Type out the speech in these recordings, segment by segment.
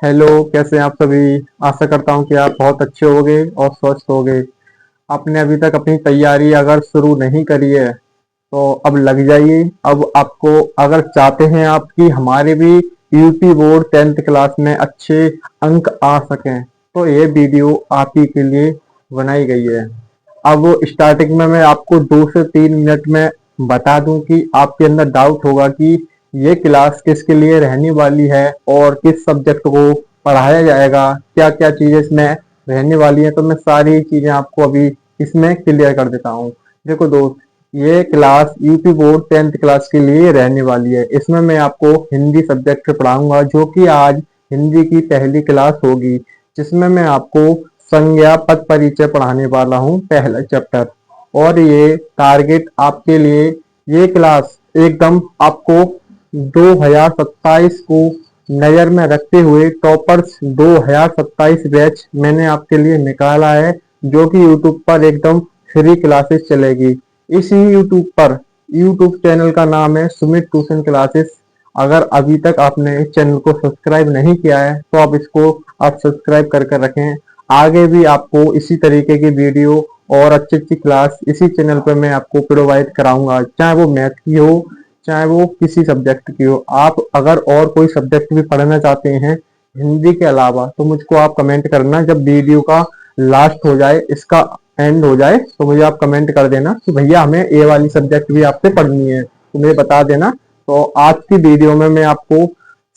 Hello, कैसे हैं आप सभी। आशा करता हूं कि आप बहुत अच्छे होंगे और स्वस्थ होंगे। आपने अभी तक अपनी तैयारी अगर शुरू नहीं करी है तो अब लग जाइए। अब आपको अगर चाहते हैं आप कि हमारे भी यूपी बोर्ड 10th क्लास में अच्छे अंक आ सकें तो ये वीडियो आप ही के लिए बनाई गई है। अब स्टार्टिंग में मैं आपको 2 से 3 मिनट में बता दूं कि आपके अंदर डाउट होगा कि ये क्लास किसके लिए रहने वाली है और किस सब्जेक्ट को पढ़ाया जाएगा, क्या क्या चीजें इसमें रहने वाली है। तो मैं सारी चीजें आपको अभी इसमें क्लियर कर देता हूँ। देखो दोस्त, ये class UP board 10th class के लिए रहने वाली है। इसमें मैं आपको हिंदी सब्जेक्ट पढ़ाऊंगा जो कि आज हिंदी की पहली क्लास होगी, जिसमें मैं आपको संज्ञा पद परिचय पढ़ाने वाला हूँ, पहला चैप्टर। और ये टारगेट आपके लिए, ये क्लास एकदम आपको 2027 को नजर में रखते हुए टॉपर्स 2027 बैच मैंने आपके लिए निकाला है, जो कि यूट्यूब पर एकदम फ्री क्लासेस चलेगी। इसी यूट्यूब चैनल का नाम है सुमित ट्यूशन क्लासेस। अगर अभी तक आपने इस चैनल को सब्सक्राइब नहीं किया है तो आप सब्सक्राइब करके रखें। आगे भी आपको इसी तरीके की वीडियो और अच्छी अच्छी क्लास इसी चैनल पर मैं आपको प्रोवाइड कराऊंगा, चाहे वो मैथ की हो चाहे वो किसी सब्जेक्ट की हो। आप अगर और कोई सब्जेक्ट भी पढ़ना चाहते हैं हिंदी के अलावा तो मुझको आप कमेंट करना। जब वीडियो का लास्ट हो जाए, इसका एंड हो जाए, तो मुझे आप कमेंट कर देना कि भैया हमें ये वाली सब्जेक्ट भी आपसे पढ़नी है, तो मुझे बता देना। तो आज की वीडियो में मैं आपको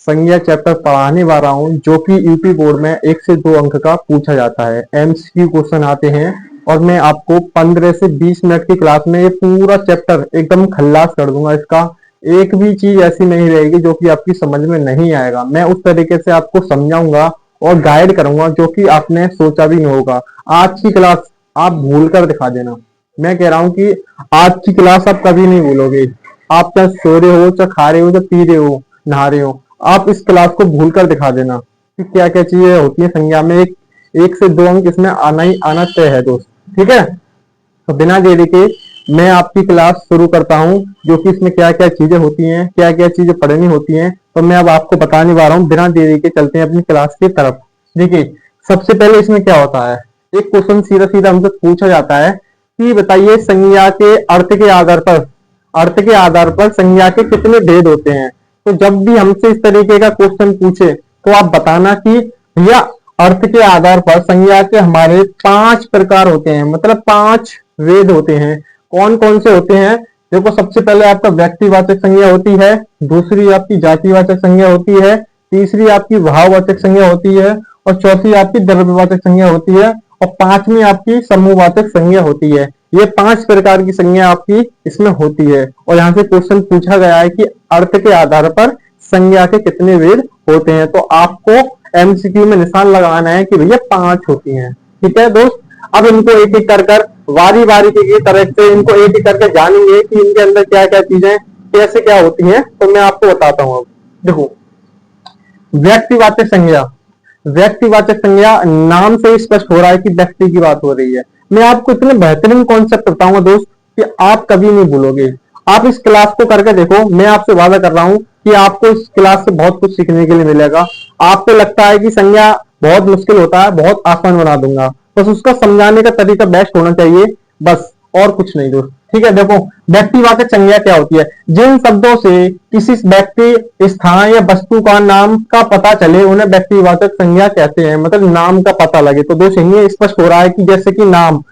संज्ञा चैप्टर पढ़ाने वाला हूँ, जो कि यूपी बोर्ड में 1 से 2 अंक का पूछा जाता है। एमसीक्यू क्वेश्चन आते हैं और मैं आपको 15 से 20 मिनट की क्लास में ये पूरा चैप्टर एकदम खल्लास कर दूंगा। इसका एक भी चीज ऐसी नहीं रहेगी जो कि आपकी समझ में नहीं आएगा। मैं उस तरीके से आपको समझाऊंगा और गाइड करूंगा जो कि आपने सोचा भी नहीं होगा। आज की क्लास आप भूल कर दिखा देना। मैं कह रहा हूं कि आज की क्लास आप कभी नहीं भूलोगे। आप चाहे सो रहे हो, चाहे खा रहे हो, चाहे पी रहे हो, नहा रहे हो, आप इस क्लास को भूल कर दिखा देना कि क्या क्या चीजें होती है संज्ञा में। 1 से 2 अंक इसमें आना ही आना तय है दोस्त। ठीक है, तो बिना देरी के मैं आपकी क्लास शुरू करता हूं, जो कि इसमें क्या क्या चीजें होती हैं, क्या क्या चीजें पढ़नी होती हैं, तो मैं अब आपको बताने वाला हूं। बिना देरी के चलते हैं अपनी क्लास की तरफ। देखिए, सबसे पहले इसमें क्या होता है, एक क्वेश्चन सीधा सीधा हमसे पूछा जाता है कि बताइए संज्ञा के अर्थ के आधार पर संज्ञा के कितने भेद होते हैं। तो जब भी हमसे इस तरीके का क्वेश्चन पूछे तो आप बताना कि भैया अर्थ के आधार पर संज्ञा के हमारे 5 प्रकार होते हैं, मतलब 5 वेद होते हैं। कौन कौन से होते हैं? देखो, सबसे पहले आपका व्यक्तिवाचक संज्ञा होती है, दूसरी आपकी जातिवाचक संज्ञा होती है, तीसरी आपकी भाववाचक संज्ञा होती है, और चौथी आपकी द्रव्यवाचक संज्ञा होती है, और पांचवी आपकी समूहवाचक संज्ञा होती है। ये 5 प्रकार की संज्ञा आपकी इसमें होती है। और यहाँ से क्वेश्चन पूछा गया है कि अर्थ के आधार पर संज्ञा के कितने वेद होते हैं, तो आपको एमसीक्यू में निशान लगाना है कि भैया 5 होती हैं। ठीक है दोस्त, अब इनको एक एक कर वारी वारी की तरह से इनको एक एक करके जानेंगे कि इनके अंदर क्या क्या चीजें कैसे क्या होती हैं। तो मैं आपको बताता हूँ। अब देखो, व्यक्तिवाचक संज्ञा। व्यक्तिवाचक संज्ञा नाम से ही स्पष्ट हो रहा है कि व्यक्ति की बात हो रही है। मैं आपको इतने बेहतरीन कॉन्सेप्ट बताऊंगा दोस्त कि आप कभी नहीं भूलोगे। आप इस क्लास को करके देखो, मैं आपसे वादा कर रहा हूं कि आपको इस क्लास से बहुत कुछ सीखने के लिए मिलेगा। आपको लगता है कि संज्ञा बहुत मुश्किल होता है, बहुत आसान बना दूंगा, बस उसका समझाने का तरीका बेस्ट होना चाहिए, बस और कुछ नहीं दोस्त। ठीक है, देखो, व्यक्तिवाचक संज्ञा क्या होती है? जिन शब्दों से किसी व्यक्ति, स्थान या वस्तु का नाम का पता चले उन्हें व्यक्तिवाचक संज्ञा कहते हैं, मतलब नाम का पता लगे। तो दोस्त यही स्पष्ट हो रहा है कि जैसे कि नाम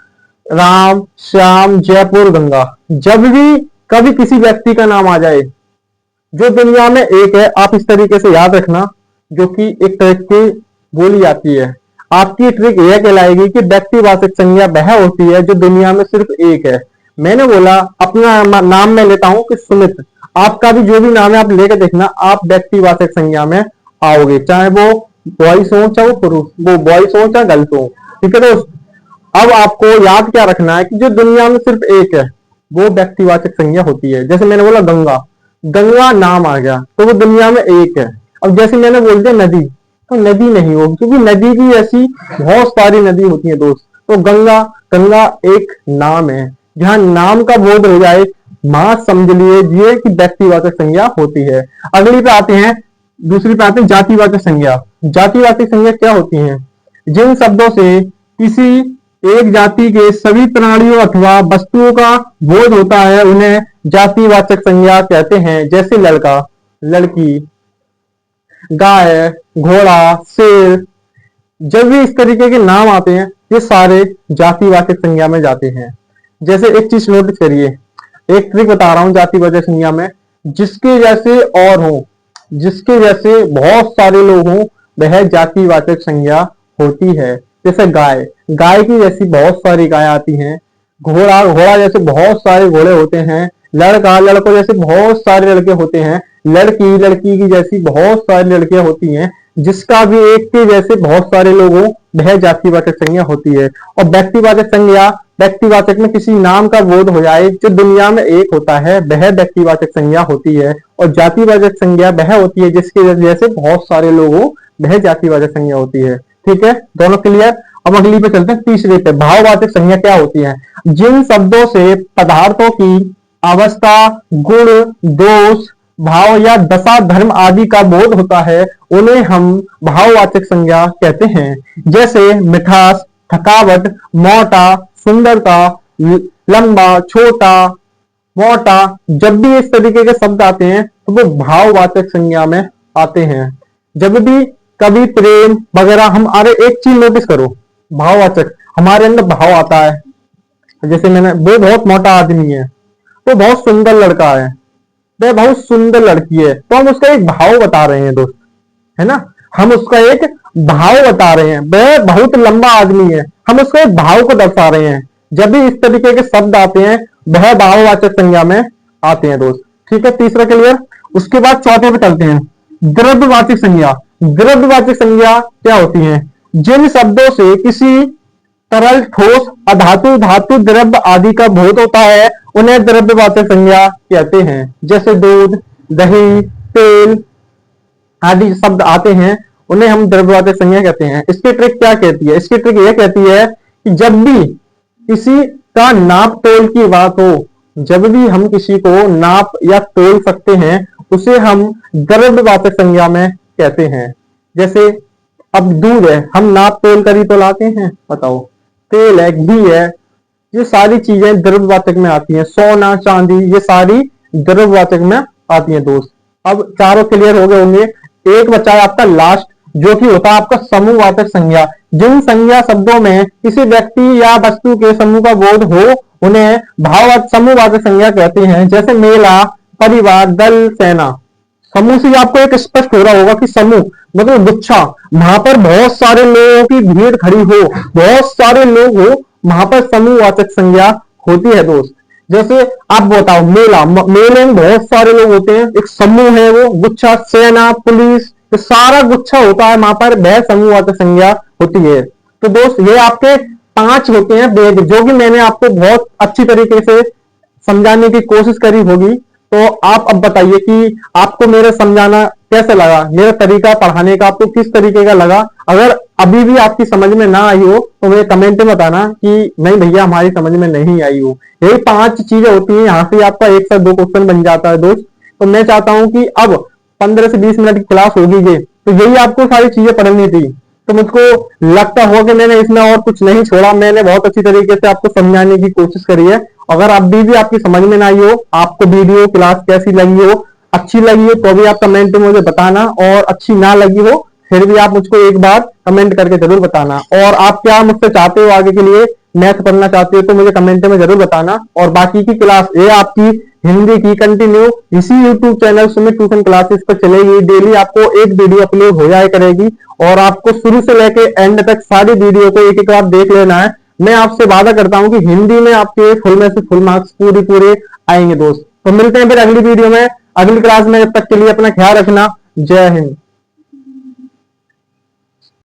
राम, श्याम, जयपुर, गंगा। जब भी कभी किसी व्यक्ति का नाम आ जाए जो दुनिया में एक है, आप इस तरीके से याद रखना, जो कि एक ट्रिक की बोली जाती है। आपकी ट्रिक यह कहलाएगी कि व्यक्तिवाचक संज्ञा वह होती है जो दुनिया में सिर्फ एक है। मैंने बोला अपना नाम में लेता हूं कि सुमित, आपका भी जो भी नाम है आप लेकर देखना, आप व्यक्तिवाचक संज्ञा में आओगे, चाहे वो बॉयस हो चाहे वो पुरुष, वो बॉयस हो चाहे गर्ल्स हो। ठीक है दोस्त, अब आपको याद क्या रखना है कि जो दुनिया में सिर्फ एक है वो व्यक्तिवाचक संज्ञा होती है। जैसे मैंने बोला गंगा, गंगा नाम आ गया तो वो दुनिया में एक है। अब जैसे मैंने बोल दिया नदी, तो नदी नहीं होगी, क्योंकि नदी भी ऐसी बहुत सारी नदी होती है दोस्त। तो गंगा, गंगा एक नाम है। जहां नाम का बोध हो जाए, वहां समझ लिए कि व्यक्तिवाचक संज्ञा होती है। अगली पे आते हैं, दूसरी पे आते हैं जातिवाचक संज्ञा। जातिवाचक संज्ञा क्या होती हैं? जिन शब्दों से किसी एक जाति के सभी प्राणियों अथवा वस्तुओं का बोध होता है उन्हें जातिवाचक संज्ञा कहते हैं। जैसे लड़का, लड़की, गाय, घोड़ा, शेर। जब भी इस तरीके के नाम आते हैं ये सारे जातिवाचक संज्ञा में जाते हैं। जैसे एक चीज नोटिस करिए, एक ट्रिक बता रहा हूं जातिवाचक संज्ञा में, जिसके जैसे और हो, जिसके जैसे बहुत सारे लोग हों वह जातिवाचक संज्ञा होती है। जैसे गाय, गाय की जैसी बहुत सारी गाय आती हैं। घोड़ा, घोड़ा जैसे बहुत सारे घोड़े होते हैं। लड़का, लड़कों जैसे बहुत सारे लड़के होते हैं। लड़की, लड़की की जैसी बहुत सारी लड़कियां होती हैं। जिसका भी एक के जैसे बहुत सारे लोग हों वह जातिवाचक संज्ञा होती है। और व्यक्तिवाचक संज्ञा, व्यक्तिवाचक में किसी नाम का बोध हो जाए जो दुनिया में एक होता है वह व्यक्तिवाचक संज्ञा होती है। और जातिवाचक संज्ञा वह होती है जिसके जैसे बहुत सारे लोग हों वह जातिवाचक संज्ञा होती है। ठीक है, दोनों क्लियर। अब अगली पे चलते हैं, तीसरे पे। भाववाचक संज्ञा क्या होती है? जिन शब्दों से पदार्थों की अवस्था, गुण, दोष, भाव या दशा, धर्म आदि का बोध होता है उन्हें हम भाववाचक संज्ञा कहते हैं। जैसे मिठास, थकावट, मोटा, सुंदरता, लंबा, छोटा, मोटा। जब भी इस तरीके के शब्द आते हैं तो वो भाववाचक संज्ञा में आते हैं। जब भी कभी प्रेम वगैरह हम, अरे एक चीज नोटिस करो, भाववाचक हमारे अंदर भाव आता है। जैसे मैंने, वो बहुत मोटा आदमी है, वो बहुत सुंदर लड़का है, वह बहुत सुंदर लड़की है, तो हम उसका एक भाव बता रहे हैं दोस्त, है ना। हम उसका एक भाव बता रहे हैं। वह बहुत लंबा आदमी है, हम उसका एक भाव को दर्शा रहे हैं। जब भी इस तरीके के शब्द आते हैं वह भाववाचक संज्ञा में आते हैं दोस्त। ठीक है, तीसरा क्लियर। उसके बाद चौथे पे चलते हैं, द्रव्यवाचक संज्ञा। द्रव्यवाचक संज्ञा क्या होती है? जिन शब्दों से किसी तरल, ठोस, अधातु, धातु, द्रव्य आदि का बोध होता है उन्हें द्रव्यवाचक संज्ञा कहते हैं। जैसे दूध, दही, तेल आदि शब्द आते हैं उन्हें हम द्रव्यवाचक संज्ञा कहते हैं। इसकी ट्रिक क्या कहती है? इसकी ट्रिक यह कहती है कि जब भी किसी का नाप तोल की बात हो, जब भी हम किसी को नाप या तोल सकते हैं उसे हम द्रव्यवाचक संज्ञा में कहते हैं। जैसे अब दूध है, हम नाप तोल कर ही तो लाते हैं, बताओ। तेल है, घी है, ये सारी चीजें द्रव्यवाचक में आती हैं। सोना, चांदी, ये सारी द्रव्यवाचक में आती हैं दोस्त। अब चारों क्लियर हो गए होंगे। एक बचा है आपका लास्ट, जो कि होता है आपका समूहवाचक संज्ञा। जिन संज्ञा शब्दों में किसी व्यक्ति या वस्तु के समूह का बोध हो उन्हें समूहवाचक संज्ञा कहते हैं। जैसे मेला, परिवार, दल, सेना। समूह से आपको एक स्पष्ट हो रहा होगा कि समूह मतलब गुच्छा, वहां पर बहुत सारे लोगों की भीड़ खड़ी हो, बहुत सारे लोग हो, वहां पर समूहवाचक संज्ञा होती है दोस्त। जैसे आप बताओ, मेला, मेले में बहुत सारे लोग होते हैं, एक समूह है वो गुच्छा। सेना, पुलिस, तो सारा गुच्छा होता है, वहां पर वह समूहवाचक संज्ञा होती है। तो दोस्त ये आपके 5 होते हैं वेद, जो कि मैंने आपको बहुत अच्छी तरीके से समझाने की कोशिश करी होगी। तो आप अब बताइए कि आपको मेरा समझाना कैसा लगा, मेरा तरीका पढ़ाने का आपको किस तरीके का लगा। अगर अभी भी आपकी समझ में ना आई हो तो मुझे कमेंट में बताना कि नहीं भैया हमारी समझ में नहीं आई हो। यही 5 चीजें होती हैं, यहाँ से आपका 1 से 2 क्वेश्चन बन जाता है दोस्त। तो मैं चाहता हूं कि अब 15 से 20 मिनट की क्लास होगी ये, तो यही आपको सारी चीजें पढ़नी थी। तो मुझको लगता हो कि मैंने इसमें और कुछ नहीं छोड़ा, मैंने बहुत अच्छी तरीके से आपको समझाने की कोशिश करी है। अगर अभी भी आपकी समझ में ना आई हो, आपको वीडियो क्लास कैसी लगी हो, अच्छी लगी हो तो भी आप कमेंट में मुझे बताना, और अच्छी ना लगी हो फिर भी आप मुझको एक बार कमेंट करके जरूर बताना। और आप क्या मुझसे चाहते हो आगे के लिए, मैथ पढ़ना चाहते हो तो मुझे कमेंट में जरूर बताना। और बाकी की क्लास ये आपकी हिंदी की कंटिन्यू इसी YouTube चैनल में ट्यूशन क्लासेस पर चलेगी। डेली आपको एक वीडियो अपलोड हो जाया करेगी और आपको शुरू से लेके एंड तक सारी वीडियो को एक एक बार देख लेना है। मैं आपसे वादा करता हूं कि हिंदी में आपके फुल में से फुल मार्क्स पूरे आएंगे दोस्त। तो मिलते हैं फिर अगली वीडियो में, अगली क्लास में। जब तक के लिए अपना ख्याल रखना। जय हिंद।